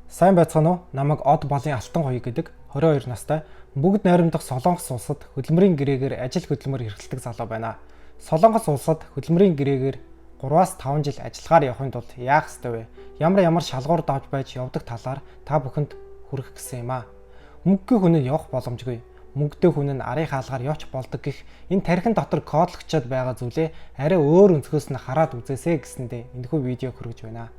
Сайн байцгаана уу? Намайг Од болын Алтан гоё гэдэг 22 настай бүгд найрамдах Солонгос улсад хөдөлмөрийн гэрээгээр ажил хөдөлмөр эрхэлдэг залуу байна. Солонгос улсад хөдөлмөрийн гэрээгээр 3-5 жил ажиллагаар явахын тулд яах ёстой вэ? Ямар шалгуур давж байж явдаг талаар та бүхэнд хүргэх гэсэн юм аа. Мөнгөгүй хүн нь явах боломжгүй. Мөнгөтэй хүн нь арын хаалгаар явж болдог гэх энэ тархин дотор кодлогчод байгаа зүйлээ арай өөр өнцгөөс нь хараад үзээсэй гэсэндээ энэхүү видео хүргэж байна.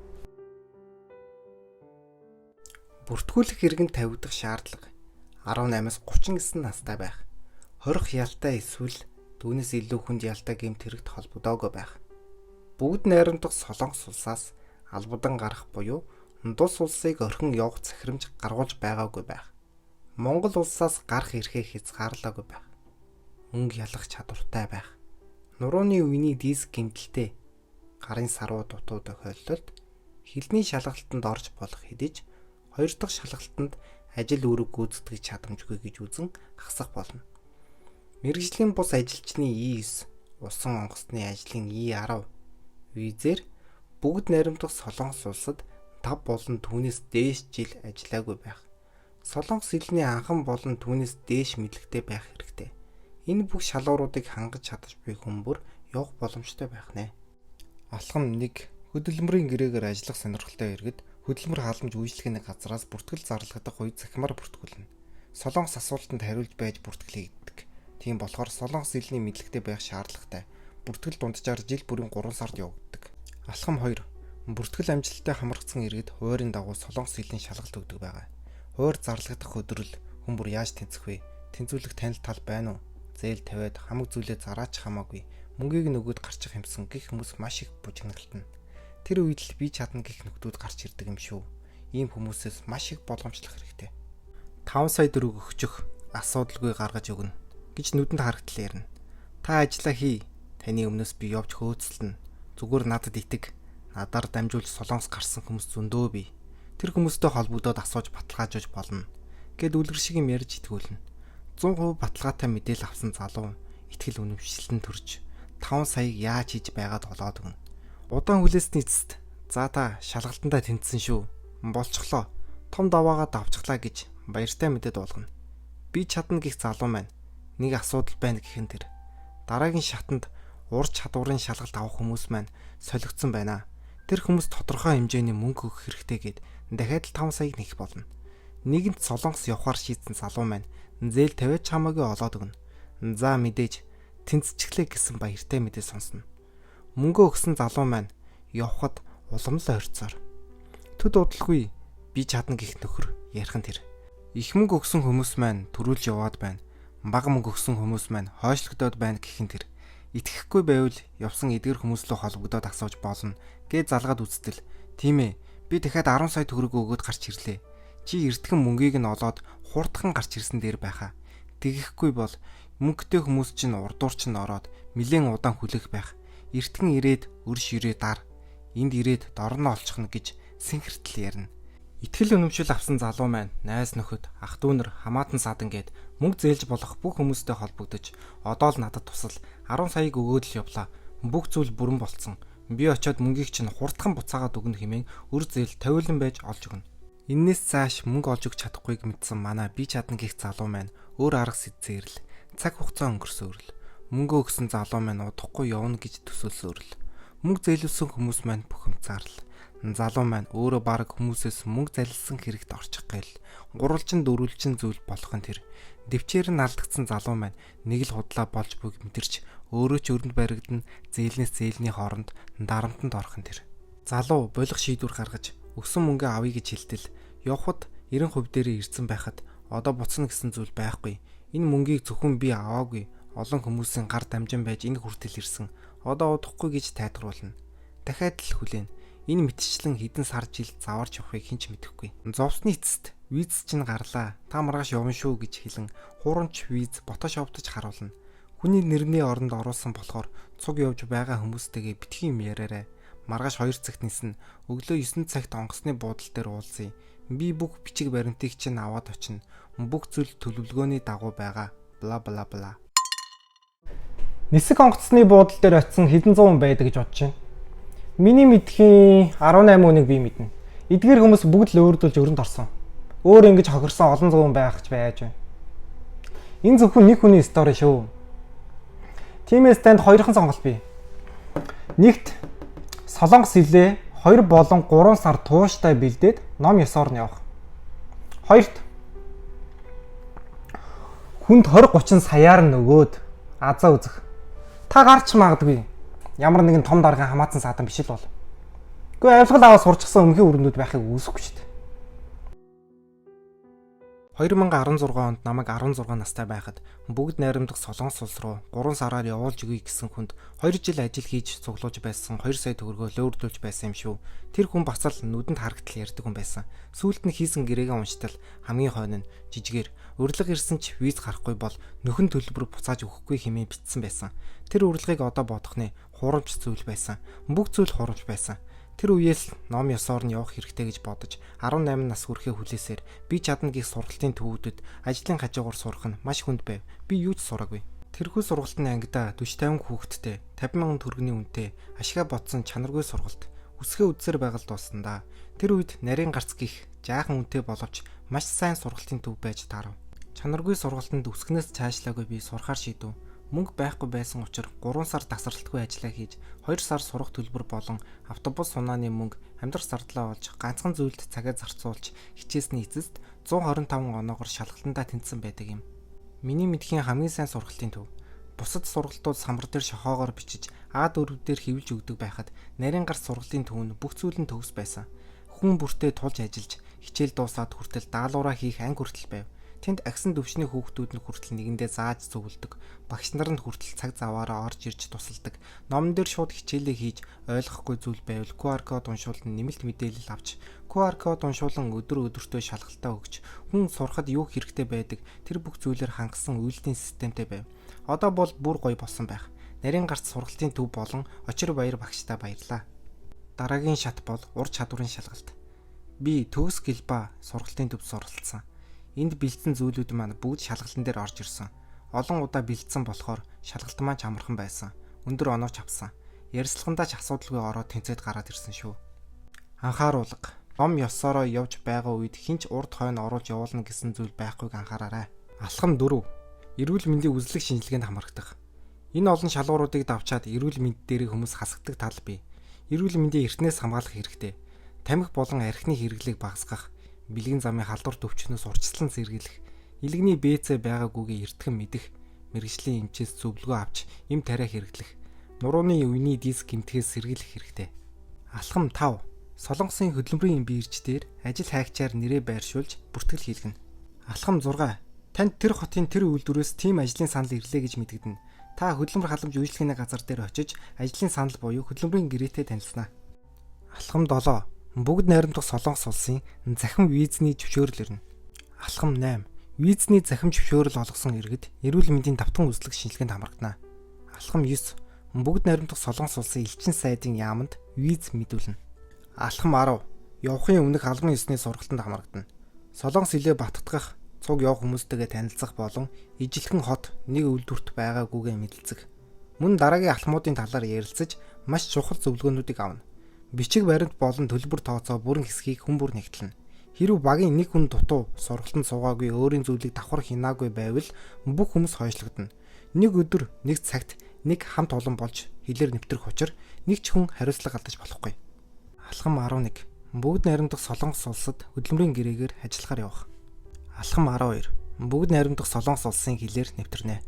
Бүртгүүлэх иргэн тавигдах шаардлага 18-аас 39 настай байх. Хорих ялтай эсвэл түүнээс илүү хүнд ялтай гэмт хэрэгт холбогдоогүй байх. Бүгд найрамдах Солонгос улсаас албадан гарах буюу Дус улсыг орхин явах захирамж гаргуулж байгаагүй байх. Монгол улсаас гарах эрхээ хязгаарлаагүй байх. Мөнгө ялах чадвартай байх. Нурууны үений диск гэмтэлтэй гарын саруу дутуу тохиолдолд хилний шалгалтанд орж болох хэдиж хоёр дахь шалгалтанд ажил үүрэг гүйцэтгэж чадамжгүй гэж үзэн хасах болно. Мэргэжлийн бус ажилчны E9, усан онгоцны ажлын E10 визээр бүгд найрамдах Солонгос улсад 5 болон түүнээс дээш жил ажиллаагүй байх. Солонгос хэлний анхан болон түүнээс дээш мэдлэгтэй байх хэрэгтэй. Энэ бүх шалгууруудыг хангаж чадаж буй хүн бүр явах боломжтой байх нэ. Алхам 1. Хөдөлмөрийн гэрээгээр ажиллах сонирхолтой иргэд хөдөлмөр халамж үйлчлэгээний газраас бүртгэл зарлагдах үед захимаар бүртгүүлнэ. Солонгос асуултанд хариулж байж бүртгэлэгддэг. Тийм болохоор Солонгос хэлний мэдлэгтэй байх шаардлагатай. Бүртгэл дунджаар жил бүрийн 3 сард явагддаг. Алхам 2. Бүртгэл амжилттай хамрагдсан иргэд хуурийн дагуу Солонгос хэлний шалгалт өгдөг байгаа. Хуур зарлагдах өдрөл хүн бүр яаж тэнцэх вэ? Тэнцвүүлэх танил тал байна уу? Зээл тавиад хамаг зүйлээ зараач хамаагүй. Мөнгийг нөгөөд гарчих юмсан гэх хүмүүс маш их бужигналтна. Тэр үед л би чадна гэх нөхдүүд гарч ирдэг юм шүү. Ийм хүмүүсээс маш их болгоомжлох хэрэгтэй. 5 сая төгрөг өгчих асуудалгүй гаргаж өгнө гэж нүдэнд харагдтал ярина. Та ажиллаа хий. Таны өмнөөс би явж хөөцөлнө. Зүгээр надад итэг. Надаар дамжуулж Солонгос гарсан хүмүүс зөндөө бий. Тэр хүмүүстэй холбогдоод асууж баталгаажуулж болно. Гэд үлгэр шиг юм ярьж итгүүлнэ. 100% баталгаатай мэдээлэл авсан залуу итгэл үнэмшилтэн төрж 5 саяг яаж хийж байгаад болоод өгнө. Удаан хүлээсний эцэст за та шалгалтандаа тэнцсэн шүү. Болчихлоо. Том даваагаа давчглаа гэж баяртай мэдээд болгоно. Би чадна гэх залуу маань нэг асуудал байна гэхэн тэр. Дараагийн шатанд ур чадварын шалгалт авах хүмүүс маань солигдсон байна. Тэр хүмүүс тодорхой хэмжээний мөнгө өгөх хэрэгтэй гэд дахиад л 5 саяг нэх болно. Нэгэнт Солонгос явахаар шийдсэн залуу маань зээл тавиач хамаагүй олоод өгнө. За мэдээж тэнцчихлээ гэсэн баяртай мэдээ сонсно. Мөнгө өгсөн залуу маань явхад уламжлал ойрцоор. Төд удалгүй би чадна гэх нөхөр ярих нь тэр. Их мөнгө өгсөн хүмүүс маань төрүүлж яваад байна. Бага мөнгө өгсөн хүмүүс маань хойшлогдоод байна гэх нь тэр. Итгэхгүй байвал явсан эдгэр хүмүүслөө холбогдоод асууж болно гэж залгаад үзтэл. Тийм ээ. Би дахиад 10 сая төгрөг өгөөд гарч ирлээ. Чи эртхэн мөнгийг нь олоод хурдхан гарч ирсэн дээр байхаа. Тэгэхгүй бол мөнгөтэй хүмүүс чинь урдуур чинь ороод нэлээд удаан хүлээх байх. Эртхэн ирээд өрш ирээ дар. Энд ирээд дорно олчихно гэж сэнхэртэл ярина. Итгэл үнэмшил авсан залуу маань найз нөхөд, ах дүүнэр, хамаатан садан гээд мөнгө зээлж болох бүх хүмүүстэй холбогдож одоо л надад тусал 10 саяг өгөөд л явлаа. Бүх зүйл бүрэн болцсон. Би очиод мөнгийг чинь хурдхан буцаагаад өгнө хэмээн өр зээл тавиулан байж олж өгнө. Иннээс цааш мөнгө олж өгч чадахгүйг мэдсэн манай би чадна гэх залуу маань өөр арга сэдсээрл цаг хугацаа өнгөрсөөрл мөнгө өгсөн залуу маань удахгүй явна гэж төсөөлсөөрл мөнгө зээлүүлсэн хүмүүс маань бухимцаарл залуу маань өөрөө баг хүмүүсээс мөнгө залилсан хэрэгт орчих гээл гурвалжин дөрвөлжин зүйл болох нь тэр дэвчээр нь алдагдсан залуу маань нэг л худлаа болж бүг мэдэрч өөрөө ч өрөнд баригдана зээлнээс зээлний хооронд дарамтанд орох нь тэр залуу болох шийдвэр гаргаж өгсөн мөнгөө авъя гэж хэлтэл явхад 90% дээрээ ирсэн байхад одоо буцна гэсэн зүйл байхгүй. Энэ мөнгийг зөвхөн би аваагүй. Олон хүмүүсийн гар дамжин байж энэ хүртэл ирсэн. Одоо удахгүй гэж тайлбарлана. Дахиад л хүлээн. Энэ мэтчлэн хэдэн сар жил заварч явахыг хэн ч мэдэхгүй. Зовсны эцэст виз чинь гарлаа. Та маргааш явна шүү гэж хэлэн хуурамч виз фотошоптож харуулна. Хүний нэрний оронд оруулсан болохоор цуг явж байгаа хүмүүстэйгээ битгий юм яриарай. Маргааш 2 цагт нисэн өглөө 9 цагт онгоцны буудлын дээр уулзъя. Би бүх бичиг баримтыг чинь аваад очино. Бүх зүйл төлөвлөгөөний дагуу байгаа. Бла бла бла. Нисэх онгоцны буудлын дээр очисон хэдэн зуун байдаг гэж бодож байна. Миний мэдхийн 18 хүнийг би мэднэ. Эдгээр хүмүүс бүгд л өөрөдөлж өрөнд орсон. Өөр ингэж хохирсон олон зуун байх ч байж байна. Энэ зөвхөн нэг хүний стори шүү. Тиймээс танд хоёрхан сонголт бий. Нэгт Солонгос хилээ 2 болон 3 сар тууштай бэлдээд ном ёсоор нь явах. Хоёрт хүнд 20-30 саяар нь өгөөд азаа үзэх. Та гарч магадгүй. Ямар нэгэн том даргын хамаатан саадан биш л бол. Гэхдээ авилгал аваад сурчсан өмнөхөн өрнүүд байхыг үүсэхгүй шүү дээ. 2016 онд намайг 16 настай байхад бүгд найрамдах Солонгос улс руу 3 сараар явуулж өгье гэсэн хүнд 2 жил ажил хийж цуглуулж байсан 2 сая төгрөгөө лөөрдүүлж байсан юм шүү. Тэр хүн бас л нүдэнд харагдтал ярьдаг хүн байсан. Сүүлд нь хийсэн гэрээгээ унштал хамгийн хойно нь жижигээр урилга ирсэн ч виз гарахгүй бол нөхөн төлбөр буцааж өгөхгүй хэмээн бичсэн байсан. Тэр урилгыг одоо бодохны хурамч зүйл байсан. Бүх зүйл хурамч байсан. Тэр үеэс ном ёсоор нь явах хэрэгтэй гэж бодож 18 нас хүрэхээ хүлээсээр би чадна гэх сургалтын төвүүдэд ажлын хажуугаар сурах нь маш хүнд байв. Би юу ч сураагүй. Тэрхүү сургалтын ангидаа 40-50 хүүхэдтэй 50,000 төгрөгийн үнэтэй ашигаа ботсон чанаргүй сургалт үсгээ үдсээр байгаль дууснаа. Тэр үед нарийн гарц гих жаахан үнэтэй боловч маш сайн сургалтын төв байж таарав. Чанаргүй сургалтанд үсгнээс цаашлаагүй би сурахаар шийдэв. Мөнгө байхгүй байсан учраас 3 сар тасралтгүй ажиллаа хийж 2 сар сурах төлбөр болон автобус сунааны мөнгө амьдрах зардлаа олж ганцхан зүйлд цагаа зарцуулж хичээсний эцэст 125 оноогоор шалгалтандаа тэнцсэн байдаг юм. Миний мэдхийн хамгийн сайн сургалтын төв. Бусад сургалтууд самбар дээр шохоогоор бичиж А4 дээр хэвлж өгдөг байхад нарийн гарт сургалтын төв нь бүх зүйл нь төгс байсан. Хүн бүртээ тулж ажиллаж хичээл дуусаад хүртэл даалгавраа хийх анги хүртэл байв. Тэнд агсан төвчний хүүхдүүд нь хүртэл нэгэндээ зааж зөвлөдөг. Багш нар нь хүртэл цаг заваараа орж ирж тусалдаг. Номон дээр шууд хичээлээ хийж ойлгохгүй зүйл байвал QR код уншуулан нэмэлт мэдээлэл авч QR код уншуулан өдөртөө шалгалтаа өгч хүн сурахад юу хэрэгтэй байдаг тэр бүх зүйлээр хангасан үйлдлийн системтэй байв. Одоо бол бүр гоё болсон байх. Нарийн гарт сургалтын төв болон очир баяр багштай баярлаа. Дараагийн шат бол ур чадварын шалгалт. Би төгс гэлба сургалтын төвд суралцсан. Энд бэлдсэн зүйлүүд маань бүгд шалгалтын дээр орж ирсэн. Олон удаа бэлдсэн болохоор шалгалт маань ч амархан байсан. Өндөр онооч авсан. Ярилцлагандаа ч асуудалгүй ороод тэнцээд гараад ирсэн шүү. Анхааруулга. Ном ёсороо явж байгаа үед хинч урд хойно оруулж явуулна гэсэн зүйл байхгүйг анхаараарай. Алхам 4. Эрүүл мэндийн үзлэг шинжилгээнд хамрагдах. Энэ олон шалгууруудыг давчаад эрүүл мэнд дээрээ хүмүүс хасагдаг тал бий. Эрүүл мэндийн эртнээс хамгаалах хэрэгтэй. Тамхи болон архины хэрэглээг багасгах. Бэлгийн замын халдвар төвчнөөс урьдчилан сэргийлэх, илгэний БЦ байгаагүйгээ эртхэн мэдэх, мэрэгжлийн эмчээс зөвлөгөө авч эм тариа хэрэглэх, нурууны үений диск гэмтгээс сэргийлэх хэрэгтэй. Алхам 5. Солонгосын хөдөлмөрийн бирж дээр ажил хайгчаар нэрээ байршуулж бүртгэл хийлгэнэ. Алхам 6. Танд тэр хотын тэр үйлдвэрээс тийм ажлын санал ирлээ гэж мэдэгдэнэ. Та хөдөлмөр халамж үйлчлэгийн газар дээр очиж ажлын санал буюу хөдөлмөрийн гэрээтэй танилцсанаа. Алхам 7. Бүгд найрамдах Солонгос улсын захин визний зөвшөөрөл ирнэ. Алхам 8. Визний захин зөвшөөрөл олгосон иргэд эрүүл мэндийн давтан үзлэг шинжилгээнд хамрагдана. Алхам 9. Бүгд найрамдах Солонгос улсын элчин сайдын яамд виз мэдүүлнэ. Алхам 10. Явахын өмнөх албан ёсны сургалтанд хамрагдана. Солонгос хилээ баттгах, цуг явах хүмүүстэйгээ танилцах болон ижилхэн хот нэг үйлдвэрт байгаагүйгээ мэдэлцэх. Мөн дараагийн алхмуудын талаар ярилцаж маш чухал зөвлөгөөнүүдийг авна. Бичиг баримт болон төлбөр тооцоо бүрэн хэсгийг хүн бүр нэгтлэнэ. Хэрв багийн нэг хүн дутуу сургалтанд суугаагүй өөрийн зүйлийг давхар хинаагүй байвал бүх хүмүүс хойшлогдно. Нэг өдөр, нэг цагт нэг хамт олон болж хилээр нэвтрэх учир нэг ч хүн хариуцлага алдаж болохгүй. Алхам 11. Бүгд найрамдах Солонгос улсад хөдөлмөрийн гэрээгээр ажиллахаар явах. Алхам 12. Бүгд найрамдах Солонгос улсын хилээр нэвтрэнэ.